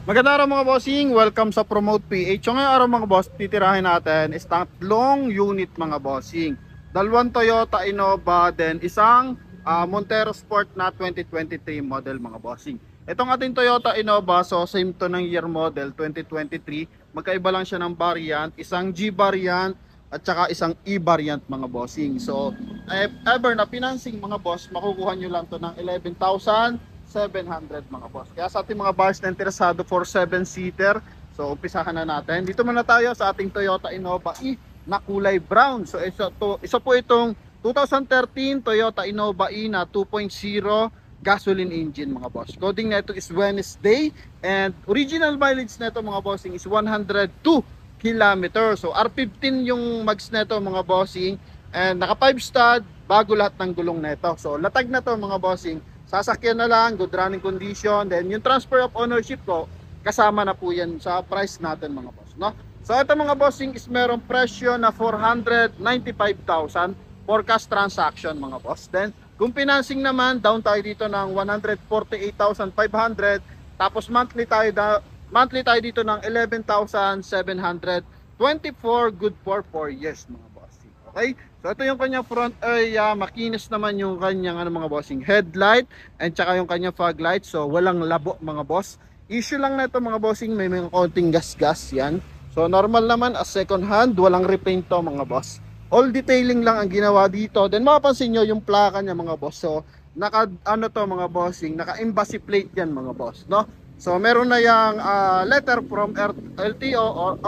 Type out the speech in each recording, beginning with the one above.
Magandang araw mga bossing, welcome sa Promote PH. So ngayong araw mga boss, titirahin natin is tatlong unit mga bossing. Dalawang Toyota Innova, then isang Montero Sport na 2023 model mga bossing. Itong ating Toyota Innova, so same to ng year model 2023. Magkaiba lang siya ng variant, isang G variant at saka isang E variant mga bossing. So if ever na financing mga boss, makukuha nyo lang to ng 11,700 mga boss. Kaya sa ating mga buyers na interesado for 7-seater, so umpisahan na natin. Dito muna tayo sa ating Toyota Innova E na kulay brown. So isa po itong 2013 Toyota Innova E na 2.0 gasoline engine mga boss. Coding na ito is Wednesday and original mileage na ito mga bossing is 102 kilometer. So R15 yung mags na ito mga bossing and naka 5 stud, bago lahat ng gulong na ito. So latag na to mga bossing. Sasakyan na lang, good running condition. Then yung transfer of ownership ko, kasama na po yan sa price natin mga boss, no? So ito mga bossing is merong presyo na 495,000 for cash transaction mga boss. Then kung financing naman, down tayo dito ng 148,500. Tapos monthly tayo dito ng 11,724, good for 4 years mga bossing. Okay? So ito yung kanyang front area, makinis naman yung kanyang mga bossing headlight and tsaka yung kanyang fog light. So walang labo mga boss. Issue lang na ito mga bossing, may mga konting gas-gas yan. So normal naman as second hand, walang repaint to mga boss. All detailing lang ang ginawa dito. Then mapapansin nyo yung plaka niya mga boss. So naka to mga bossing, naka embassy plate yan mga boss, no? So meron na yung letter from LTO or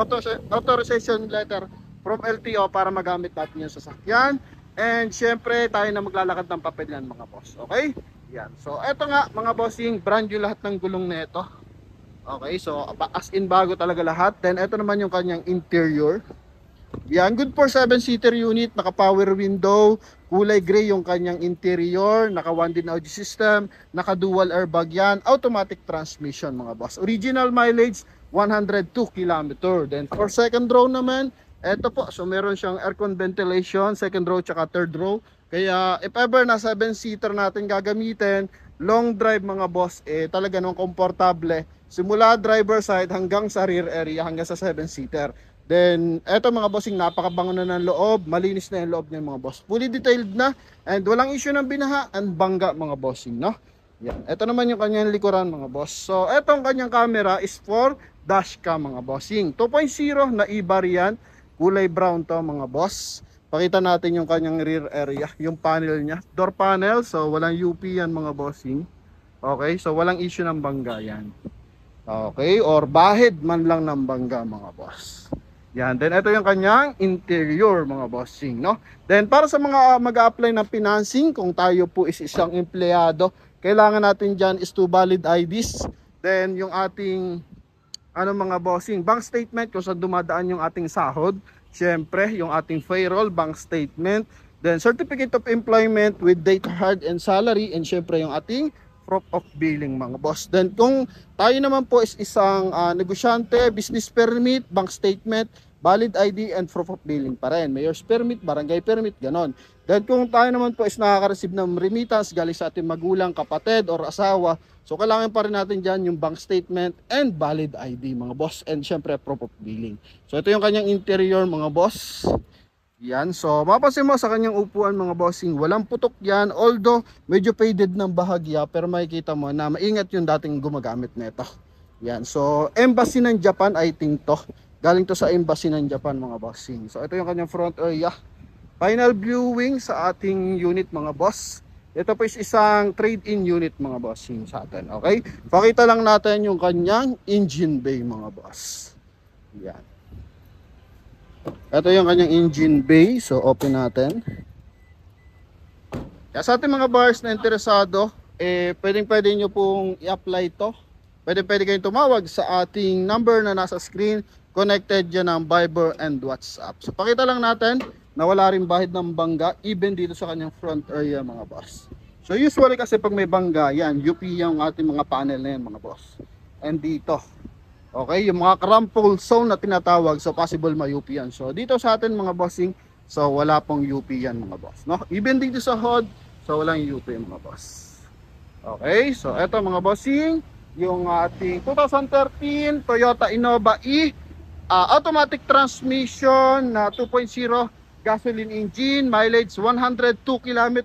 authorization letter from LTO para magamit natin yung sasakyan. And syempre tayo na maglalakad ng papel yan mga boss. Okay? Yan. So eto nga mga bossing, brand new lahat ng gulong na ito. Okay, so as in bago talaga lahat. Then eto naman yung kanyang interior. Yan, good for 7-seater unit, naka power window, kulay gray yung kanyang interior, naka 1 din audio system, naka dual airbag yan, automatic transmission mga boss. Original mileage 102 km. Then for second row naman, eto po, so meron siyang aircon ventilation, second row tsaka third row. Kaya if ever na 7-seater natin gagamitin, long drive mga boss, talaga nung komportable. Simula driver side hanggang sa rear area, hanggang sa 7-seater. Then, eto mga bossing, napakabango na ng loob, malinis na yung loob niya mga boss. Fully detailed na, and walang issue ng binaha and bangga mga bossing, no? Yan. Ito naman yung kanyang likuran mga boss. So, etong kanyang camera is for dashcam mga bossing. 2.0 na E-variant, kulay brown to mga boss. Pakita natin yung kanyang rear area, yung panel niya. Door panel, so walang UP yan mga bossing. Okay, so walang issue ng bangga yan. Okay, or bahid man lang ng bangga mga boss. Yan, then ito yung kanyang interior mga bossing, no? Then para sa mga mag-a-apply ng financing, kung tayo po is isang empleyado, kailangan natin dyan is 2 valid IDs. Then yung ating mga bossing, bank statement kung saan dumadaan yung ating sahod. Syempre, yung ating payroll, bank statement. Then certificate of employment with date, hard and salary. And syempre yung ating proof of billing mga boss. Then kung tayo naman po is isang negosyante, business permit, bank statement, valid ID and proof of billing pa rin. Mayor's permit, barangay permit, ganon. Then kung tayo naman po is nakaka-receive ng remittance galing sa ating magulang, kapatid or asawa, so kailangan pa rin natin dyan yung bank statement and valid ID mga boss, and syempre proof of billing. So ito yung kanyang interior mga boss. Yan, so mapapansin mo sa kanyang upuan mga bossing, walang putok yan, although medyo faded ng bahagya, pero makikita mo na maingat yung dating gumagamit nito. Yan, so embassy ng Japan I think to. Galing to sa embassy ng Japan mga bossing. So ito yung kanyang front area. Final viewing sa ating unit mga boss. Ito po is isang trade-in unit mga bossing sa atin. Okay? Pakita lang natin yung kanyang engine bay mga boss. Yan. Ito yung kanyang engine bay. So open natin. Kaya sa ating mga buyers na interesado, pwede nyo pong i-apply to. Pwede kayong tumawag sa ating number na nasa screen. Connected dyan ng Viber and WhatsApp. So pakita lang natin na wala rin bahid ng bangga even dito sa kanyang front area mga boss. So usually kasi pag may bangga yan, UP yung ating mga panel na yan mga boss. And dito, okay, yung mga crumple zone na tinatawag, so possible ma-UP yan. So dito sa atin mga bossing, so wala pong UP yan mga boss, no? Even dito sa HOD, so walang UP mga boss. Okay, so eto mga bossing, yung ating 2013 Toyota Innova E, automatic transmission na 2.0 gasoline engine, mileage 102 km,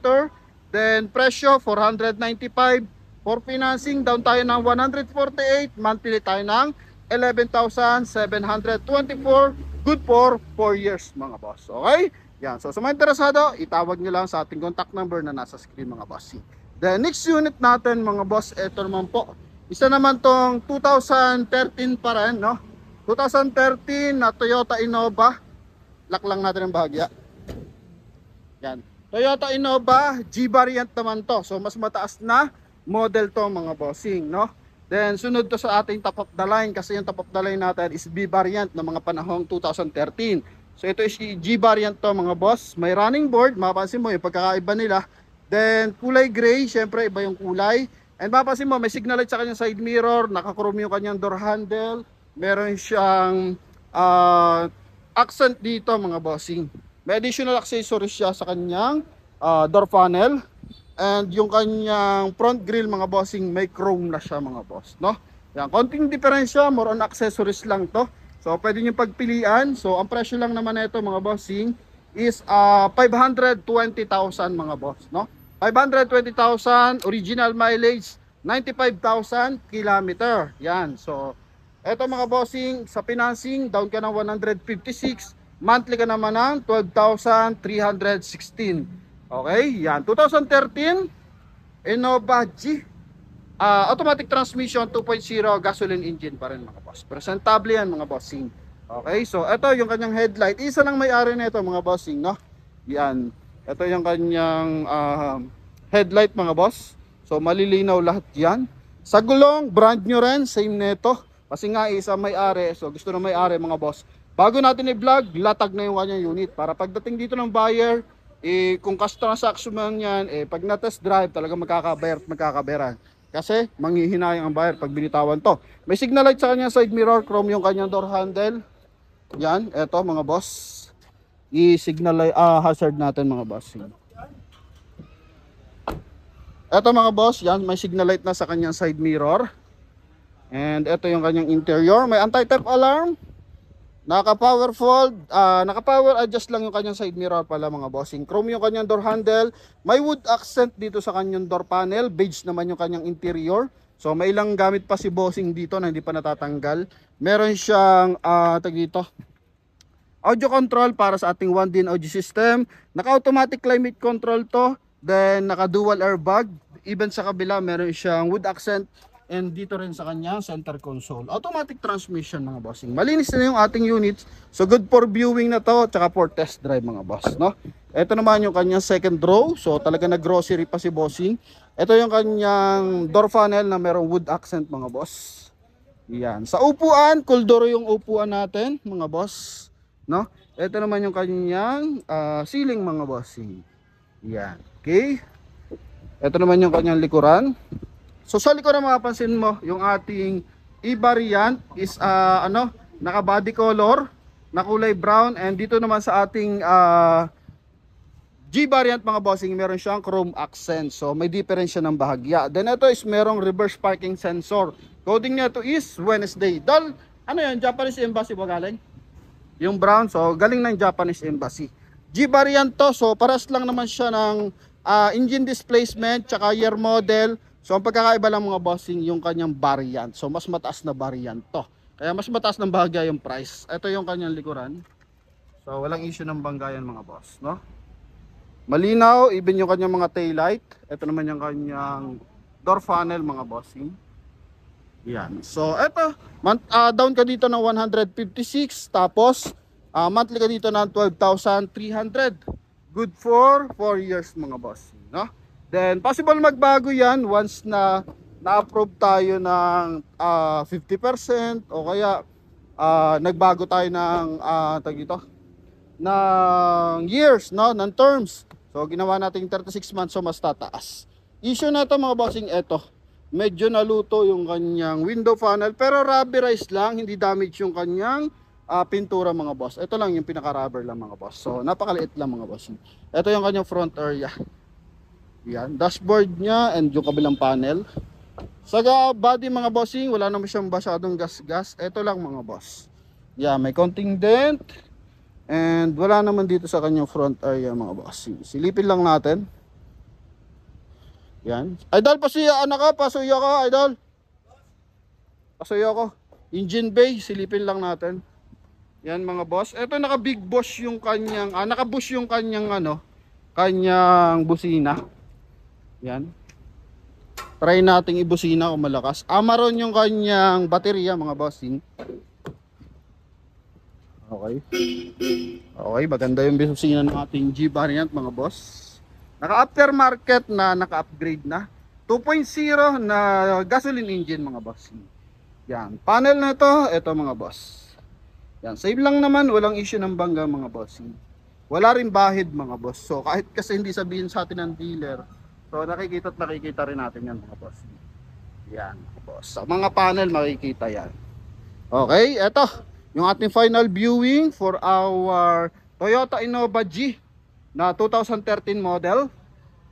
then presyo 495. For financing, down tayo ng 148, monthly tayo ng 11,724, good for 4 years mga boss. Okay? Yan. So sa mga interesado, itawag nyo lang sa ating contact number na nasa screen mga boss. The next unit natin mga boss, ito naman po. Isa naman tong 2013 pa rin, no? 2013 na Toyota Innova. Lock lang natin ang bahagya. Yan. Toyota Innova, G variant naman to. So mas mataas na model to mga bossing, no? Then sunod to sa ating top of the line kasi yung top of the line natin is B variant ng mga panahong 2013. So ito is G variant to mga boss. May running board, mapapansin mo yung pagkakaiba nila. Then kulay gray, syempre iba yung kulay. And mapapansin mo may signal light sa kanyang side mirror, naka-chrome yung kanyang door handle. Meron siyang accent dito mga bossing. May additional accessories siya sa kanyang door panel. And yung kanyang front grille mga bossing, may chrome na siya mga boss, no? Yan, konting diferensya, more on accessories lang to. So pwede nyo pagpilian. So ang presyo lang naman nito mga bossing is 520,000 mga boss, no? 520,000, original mileage 95,000 kilometer. Yan. So eto mga bossing, sa financing down ka ng 156, monthly ka naman ng 12,316. Okay, yan. 2013 Innova G, automatic transmission 2.0 gasoline engine pa rin mga boss. Presentable yan mga bossing. Okay, so ito yung kanyang headlight. Isa lang may-ari nito mga bossing, no? Yan. Ito yung kanyang headlight mga boss. So malilinaw lahat yan. Sa gulong, brand new rin, same nito. Kasi nga isa may-ari, so gusto na may-ari mga boss. Bago natin i-vlog, latag na yung kanyang unit para pagdating dito ng buyer, kung customer transaction man yan, pag na-test drive talaga magkakabayar at magkakabayaran. Kasi manghihinayang ang buyer pag binitawan to. May signal light sa kanya side mirror, chrome yung kanyang door handle. Yan, eto mga boss. I-signal light, hazard natin mga boss. Eto mga boss, yan, may signal light na sa kanyang side mirror. And eto yung kanyang interior, may anti-theft alarm. Naka-power fold, naka-power adjust lang yung kanyang side mirror pala mga bossing. Chrome yung kanyang door handle. May wood accent dito sa kanyang door panel. Beige naman yung kanyang interior. So may ilang gamit pa si bossing dito na hindi pa natatanggal. Meron siyang dito, audio control para sa ating 1DIN audio system. Naka-automatic climate control to. Then naka-dual airbag. Even sa kabila meron siyang wood accent. And dito rin sa kanya, center console. Automatic transmission mga bossing. Malinis na yung ating units. So good for viewing na to, tsaka for test drive mga boss, no? Ito naman yung kanyang second row. So talaga nag-grocery pa si bossing. Ito yung kanyang door panel na merong wood accent mga boss. Yan. Sa upuan, kuldoro yung upuan natin mga boss, no? Ito naman yung kanyang ceiling mga bossing. Yan. Okay. Ito naman yung kanyang likuran. So sa likuran mapapansin mo, yung ating E-variant is naka body color, na kulay brown, and dito naman sa ating G-variant mga bossing, meron siyang chrome accent. So may difference siya ng bahagya. Then ito is merong reverse parking sensor. Coding nito is Wednesday. Dal, ano yan, Japanese Embassy ba galing? Yung brown, so galing ng Japanese Embassy. G-variant to, so paras lang naman siya ng engine displacement, tsaka year model. So ang pagkakaiba lang mga bossing yung kanyang variant. So mas mataas na variant to. Kaya mas mataas ng bahagya yung price. Ito yung kanyang likuran. So walang issue ng banggayan mga boss, no? Malinaw, even yung kanyang mga tail light. Ito naman yung kanyang door funnel mga bossing. Yan. So ito, down ka dito ng 156, tapos monthly ka dito ng 12,300. Good for 4 years mga bossing, no? Then possible magbago yan once na na-approve tayo ng 50% o kaya nagbago tayo ng ng years, no, ng terms. So ginawa natin 36 months, so mas tataas. Issue na ito mga bossing, eto. Medyo naluto yung kanyang window panel pero rubberized lang, hindi damage yung kanyang pintura mga boss. Ito lang yung pinaka-rubber lang mga boss. So napakaliit lang mga bossing. Ito yung kanyang front area. Yan, dashboard niya and yung kabilang panel. Sa body mga bossing, wala naman siyang masyadong gas-gas. Ito lang mga boss. Yeah, may konting dent. And wala naman dito sa kanyang front area mga bossing. Silipin lang natin. Yan. Idol, pasuya anak ka, pasuya ka, idol. Pasuya ko. Engine bay, silipin lang natin. Yan mga boss. Ito naka big boss yung kanyang, naka-bush yung kanyang kanyang busina. Yan. Try nating ibusina kung malakas. Amaron yung kanyang baterya mga bossing. Okay. Okay, maganda yung busina ng ating G variant mga boss. Naka aftermarket na, naka-upgrade na. 2.0 na gasoline engine mga bossing. Yan. Panel na ito mga boss. Yan, save lang naman, walang issue ng bangga mga bossing. Wala rin bahid mga boss. So kahit kasi hindi sabihin sa atin ng dealer, so nakikita rin natin yan mga bossing. Yan mga boss. Sa mga panel makikita yan. Okay, eto yung ating final viewing for our Toyota Innova G na 2013 model.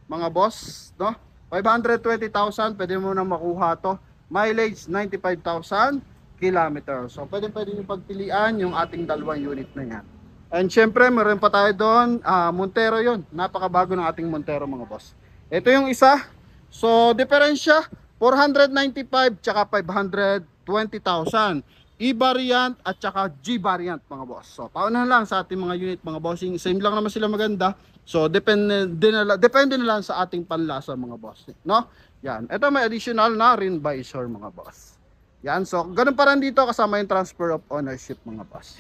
Mga boss, no? 520,000, pwede mo na makuha to. Mileage 95,000 kilometers. So pwede nyo pagpilian yung ating dalawang unit na yan. And syempre meron pa tayo doon, Montero yon. Napakabago ng ating Montero mga boss. Ito yung isa. So diferensya 495 tsaka 520,000. E-variant at tsaka G-variant mga boss. So paunahan lang sa ating mga unit mga bossing. Same lang naman sila maganda. So depende na lang sa ating panlasa mga boss, no? Yan. Ito may additional na rin visor mga boss. Yan. So ganun pa rin dito kasama yung transfer of ownership mga boss.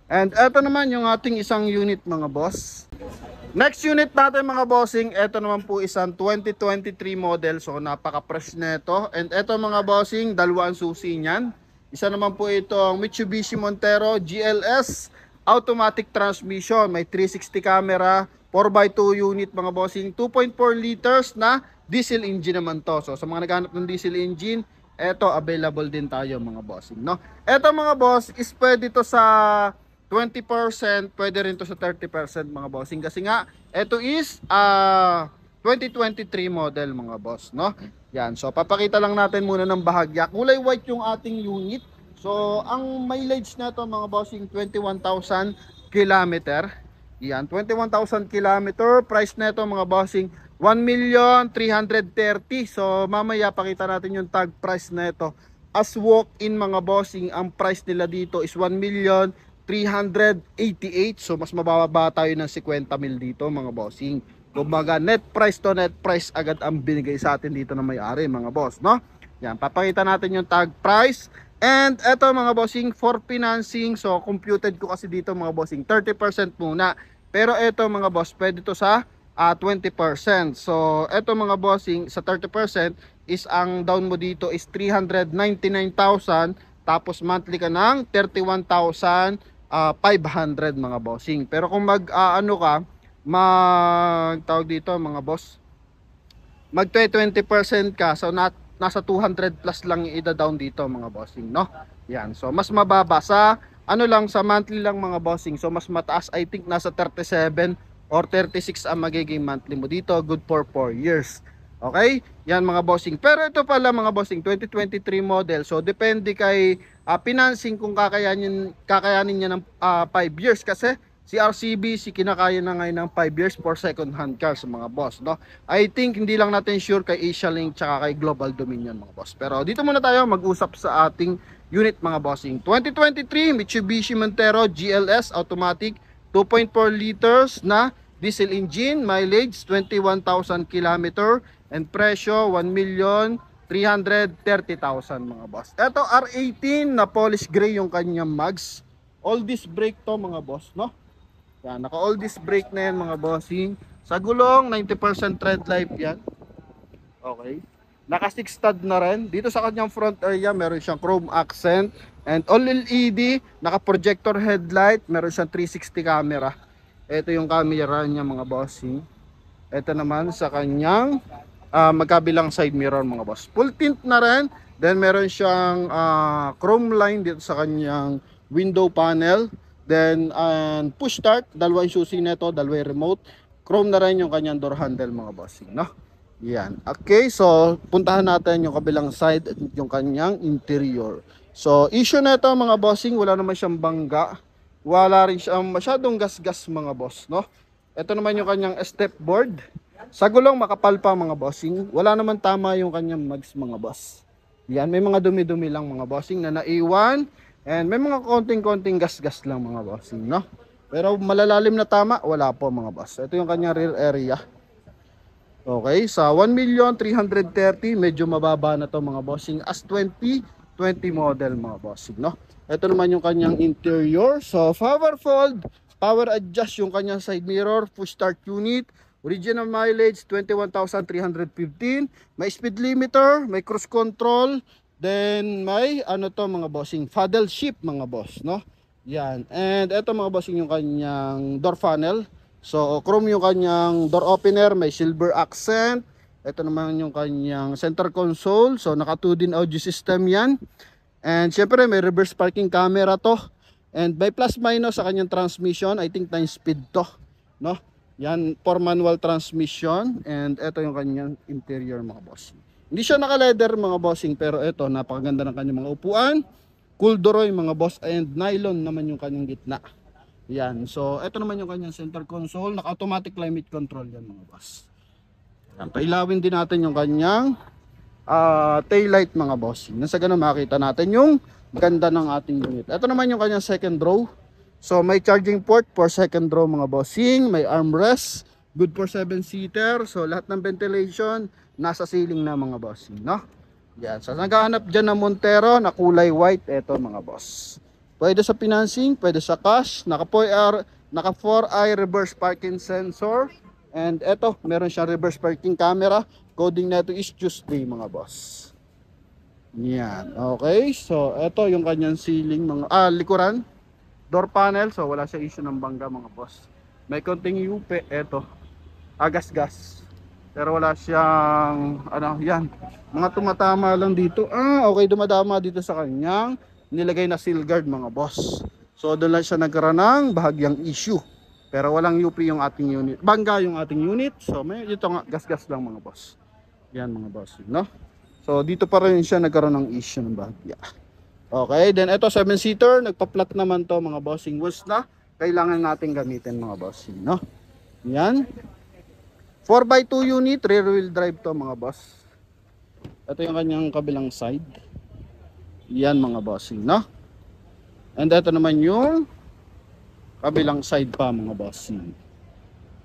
And ito naman yung ating isang unit mga boss. Next unit natin mga bossing, ito naman po isang 2023 model. So napaka-fresh na ito. And ito mga bossing, dalawang susi niyan. Isa naman po itong Mitsubishi Montero GLS automatic transmission. May 360 camera, 4x2 unit mga bossing, 2.4 liters na diesel engine naman to. So sa mga naghanap ng diesel engine, eto available din tayo mga bossing, no? Eto mga boss is pwede to sa 20%, pwede rin to sa 30% mga bossing kasi nga eto is 2023 model mga boss, no? Yan, so papakita lang natin muna ng bahagya. Kulay white yung ating unit. So ang mileage na to mga bossing 21,000 kilometer. Yan, 21,000 kilometer. Price na ito mga bossing 1,330,000. So mamaya pakita natin yung tag price na ito. As walk-in mga bossing, ang price nila dito is 1,388,000. So mas mababa tayo ng 50,000 dito mga bossing. Kumbaga net price to net price agad ang binigay sa atin dito ng may-ari mga boss, no? Yan, papakita natin yung tag price. And eto mga bossing, for financing, so computed ko kasi dito mga bossing 30% muna. Pero eto mga boss, pwede to sa 20%. So eto mga bossing, sa 30% is ang down mo dito is 399,000, tapos monthly ka ng 31,500 mga bossing. Pero kung ano ka, tawag dito mga boss, mag 20% ka, so nasa 200 plus lang i-down dito mga bossing, no? Yan, so mas mababa sa ano lang, sa monthly lang mga bossing. So mas mataas, I think nasa 37 or 36 ang magiging monthly mo dito, good for 4 years. Okay? Yan mga bossing. Pero ito pala mga bossing, 2023 model. So depende kay financing kung kakayanin niya ng 5 years kasi si RCB, kinakaya na ngayon ng 5 years for second hand cars mga boss, no? I think hindi lang natin sure kay Asia Link tsaka kay Global Dominion mga boss. Pero dito muna tayo mag-usap sa ating unit mga bossing. 2023 Mitsubishi Montero GLS automatic 2.4 liters na diesel engine, mileage 21,000 km and presyo 1,330,000 mga boss. Ito R18 na polish gray yung kanyang mags. All disc brake to mga boss, no? Yan, naka all disc brake na yan mga bossing. Sa gulong, 90% tread life yan. Okay. Naka 6 stud na rin. Dito sa kanyang front area, meron siyang chrome accent. And all LED, naka projector headlight. Meron siyang 360 camera. Ito yung camera niya mga bossing. Ito naman sa kanyang magkabilang side mirror mga boss. Full tint na rin. Then meron siyang chrome line dito sa kanyang window panel. Then push start, dalawang susi nito, dalawang remote. Chrome na rin yung kanyang door handle mga bossing, no? Yan. Okay, so puntahan natin yung kabilang side at yung kanyang interior. So issue na ito mga bossing, wala naman siyang bangga. Wala rin siyang masyadong gas-gas mga boss, no? Ito naman yung kanyang step board. Sa gulong makapal pa mga bossing. Wala naman tama yung kanyang mags mga boss. Yan, may mga dumi-dumi lang mga bossing na naiwan. And may mga konting-konting gas-gas lang mga bossing, no? Pero malalalim na tama, wala po mga boss. Ito yung kanyang rear area. Okay, sa 1,330,000 medyo mababa na to mga bossing as 2020 model mga bossing, no? Ito naman yung kanyang interior. So power fold, power adjust yung kanyang side mirror, push start unit, original mileage 21,315, may speed limiter, may cruise control, then may ano to mga bossing, paddle shift mga boss, no? Yan. And ito mga bossing yung kanyang door funnel. So chrome yung kanyang door opener, may silver accent. Ito naman yung kanyang center console. So naka 2 din audio system yan. And syempre may reverse parking camera to. And may plus minus sa kanyang transmission. I think 9 speed to, no? Yan, 4 manual transmission. And ito yung kanyang interior mga bossing. Hindi siya naka leather mga bossing, pero ito napakaganda ng kanyang mga upuan. Cool Doroy mga boss, and nylon naman yung kanyang gitna. Yan. So, ito naman yung kanyang center console. Naka-automatic climate control yan mga boss. Yan. Pailawin din natin yung kanyang tail light mga boss. Nasa ganun makita natin yung ganda ng ating unit. Ito naman yung kanyang second row. So, may charging port for second row mga bossing. May armrest. Good for 7-seater. So, lahat ng ventilation nasa ceiling na mga bossing, no? Yan. So, naghahanap dyan ng Montero na kulay white. Ito mga boss. Pwede sa financing, pwede sa cash, naka 4eye reverse parking sensor. And eto, meron siyang reverse parking camera. Coding na ito is Tuesday mga boss. Yan, okay. So, eto yung kanyang ceiling, mga likuran. Door panel, so wala siya issue ng bangga mga boss. May konting yupe, eto. Agas-gas. Pero wala siyang, yan. Mga tumatama lang dito. Okay, dumadama dito sa kanyang nilagay na seal guard mga boss. So doon lang siya nagkaroon ng bahagyang issue. Pero walang UP yung ating unit. Bangga yung ating unit. So may ito nga gas-gas lang mga boss. Yan mga boss, no? So dito pa rin siya nagkaroon ng issue ng bahagya. Okay, then ito 7-seater, nagpa-flat naman to mga bossing wheels na kailangan natin gamitin mga bossing, no? Yan. 4x2 unit, rear wheel drive to mga boss. Ito yung kanyang kabilang side. Yan mga bossing, no? And ito naman yung kabilang side pa mga bossing.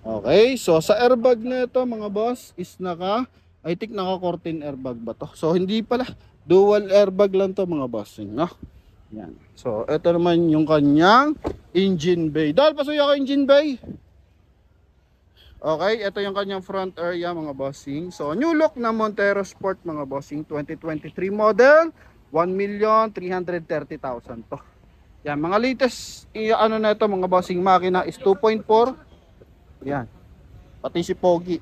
Okay, so sa airbag na ito mga boss is I think naka curtain airbag ba to? So hindi pala, dual airbag lang to mga bossing, no? Yan. So ito naman yung kanyang engine bay. Dahil pasuya ko engine bay. Okay, ito yung kanyang front area mga bossing. So new look na Montero Sport mga bossing, 2023 model. 1,330,000 to. Yan, mga latest na ito mga bossing makina is 2.4. Yan. Pati si Pogi.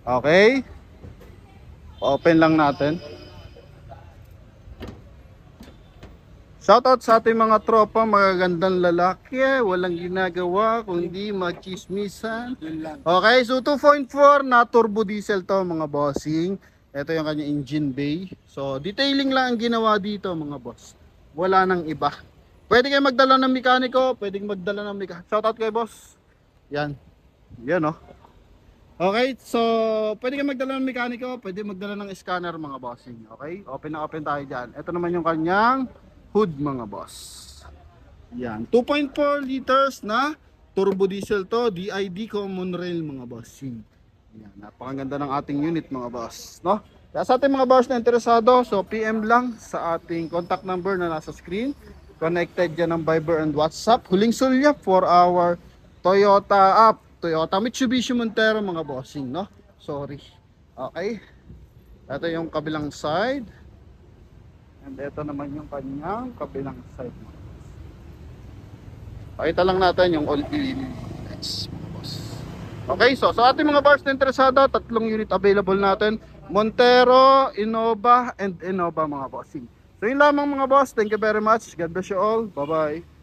Okay. Open lang natin. Shoutout sa ating mga tropa, magagandang lalaki, walang ginagawa kundi machismisan. Okay, so 2.4 na turbo diesel to mga bossing. Ito yung kanya engine bay. So detailing lang ang ginawa dito mga boss. Wala nang iba. Pwede kayo magdala ng mekaniko, pwedeng magdala ng mekaniko. Shoutout kay boss. Yan. Yan oh. Okay, so pwede kayo magdala ng mekaniko, pwede magdala ng scanner mga bossing. Okay, open na open tayo dyan. Ito naman yung kanyang hood mga boss. Yan, 2.4 liters na turbo diesel to, DID common rail mga bossing. Yan, napakaganda ng ating unit mga boss, no? Kaya sa ating mga boss na interesado, so PM lang sa ating contact number na nasa screen. Connected dyan ng Viber and WhatsApp. Huling sulyap for our Toyota Mitsubishi Montero mga bossing, no? Sorry. Okay. Ito yung kabilang side. And ito naman yung kanyang kabilang side. Pakita lang natin yung all lights mga boss. Okay, so sa ating mga bars na interesado, 3 unit available natin. Montero, Innova, and Innova mga bossing. So yun lamang mga boss. Thank you very much. God bless you all. Bye bye.